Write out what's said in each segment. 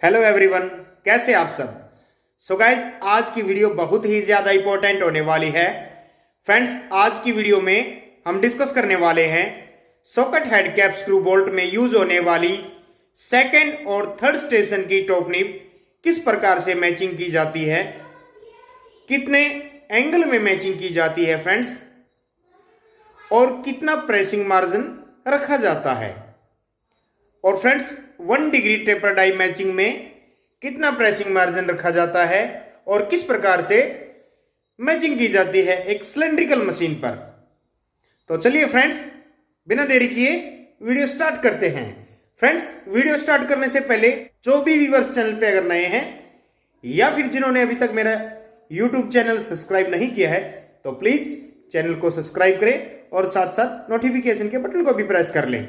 Hello everyone, कैसे आप सब। सो गाइज, आज की वीडियो बहुत ही ज़्यादा इंपॉर्टेंट होने वाली है। फ्रेंड्स, आज की वीडियो में हम डिस्कस करने वाले हैं socket head cap screw bolt में यूज होने वाली सेकंड और थर्ड स्टेशन की टॉप निब किस प्रकार से मैचिंग की जाती है, कितने एंगल में मैचिंग की जाती है फ्रेंड्स, और कितना प्रेसिंग मार्जिन रखा जाता है। और friends, 1 degree taper die matching में कितना प्रेसिंग मार्जिन रखा जाता है और किस प्रकार से मैचिंग की जाती है एक सिलेंड्रिकल मशीन पर। तो चलिए फ्रेंड्स, बिना देरी किए वीडियो स्टार्ट करते हैं। फ्रेंड्स, वीडियो स्टार्ट करने से पहले जो भी व्यूअर्स चैनल पे अगर नए हैं या फिर जिन्होंने अभी तक मेरा यूट्यूब चैनल सब्सक्राइब नहीं किया है तो प्लीज चैनल को सब्सक्राइब करें और साथ साथ नोटिफिकेशन के बटन को भी प्रेस कर लें।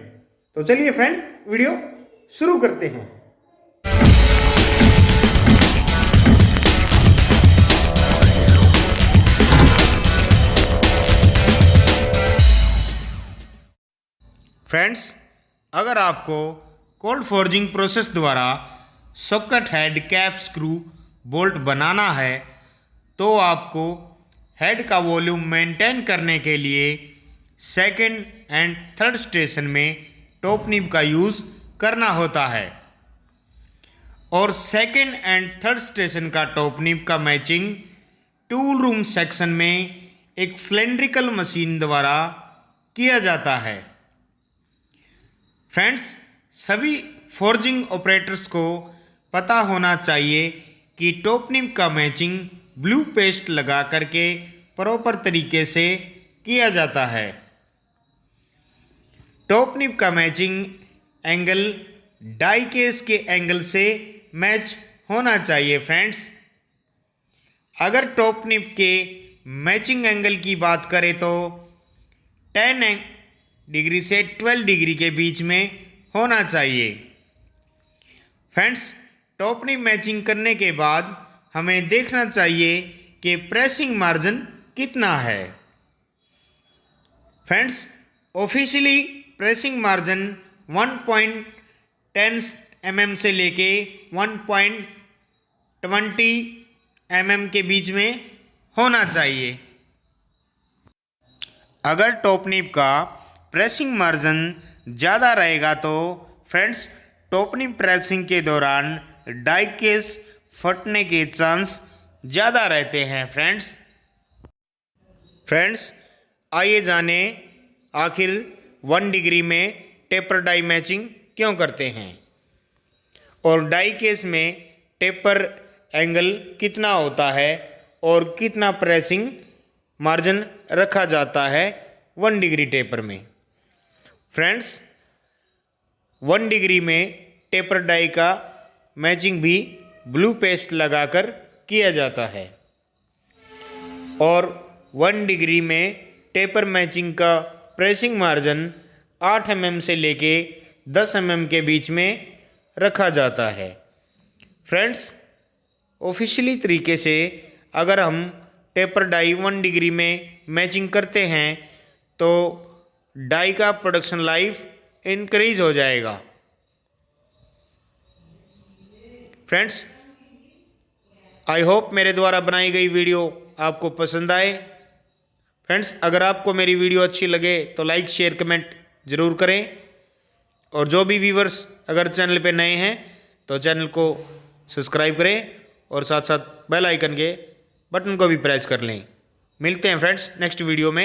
तो चलिए फ्रेंड्स, वीडियो शुरू करते हैं। फ्रेंड्स, अगर आपको कोल्ड फोर्जिंग प्रोसेस द्वारा socket head cap screw bolt बनाना है तो आपको हेड का वॉल्यूम मेंटेन करने के लिए सेकंड एंड थर्ड स्टेशन में टॉप निब का यूज़ करना होता है। और सेकंड एंड थर्ड स्टेशन का टॉप निब का मैचिंग टूल रूम सेक्शन में एक सिलेंड्रिकल मशीन द्वारा किया जाता है। फ्रेंड्स, सभी फोर्जिंग ऑपरेटर्स को पता होना चाहिए कि टॉप निब का मैचिंग ब्लू पेस्ट लगा करके प्रॉपर तरीके से किया जाता है। टॉप निब का मैचिंग एंगल डाई केस के एंगल से मैच होना चाहिए। फ्रेंड्स, अगर टॉप निब के मैचिंग एंगल की बात करें तो 10 डिग्री से 12 डिग्री के बीच में होना चाहिए। फ्रेंड्स, टॉप निब मैचिंग करने के बाद हमें देखना चाहिए कि प्रेसिंग मार्जिन कितना है। Friends, officially pressing margin 1.10 mm से लेके 1.20 mm के बीच में होना चाहिए। अगर टॉप निब का प्रेसिंग मार्जिन ज़्यादा रहेगा तो फ्रेंड्स, टॉप निब प्रेसिंग के दौरान डाई केस फटने के चांस ज़्यादा रहते हैं। फ्रेंड्स, आइए जाने आखिर 1 डिग्री में टेपर डाई मैचिंग क्यों करते हैं और डाई केस में टेपर एंगल कितना होता है और कितना प्रेसिंग मार्जिन रखा जाता है 1 डिग्री टेपर में। फ्रेंड्स, 1 डिग्री में टेपर डाई का मैचिंग भी ब्लू पेस्ट लगाकर किया जाता है और 1 डिग्री में टेपर मैचिंग का प्रेसिंग मार्जिन 8 mm से लेके 10 mm के बीच में रखा जाता है। फ्रेंड्स, ऑफिशियली तरीके से अगर हम टेपर डाई 1 डिग्री में मैचिंग करते हैं तो डाई का प्रोडक्शन लाइफ इंक्रीज हो जाएगा। फ्रेंड्स, आई होप मेरे द्वारा बनाई गई वीडियो आपको पसंद आए। फ्रेंड्स, अगर आपको मेरी वीडियो अच्छी लगे तो लाइक शेयर कमेंट ज़रूर करें और जो भी व्यूवर्स अगर चैनल पे नए हैं तो चैनल को सब्सक्राइब करें और साथ साथ बेल आइकन के बटन को भी प्रेस कर लें। मिलते हैं फ्रेंड्स नेक्स्ट वीडियो में।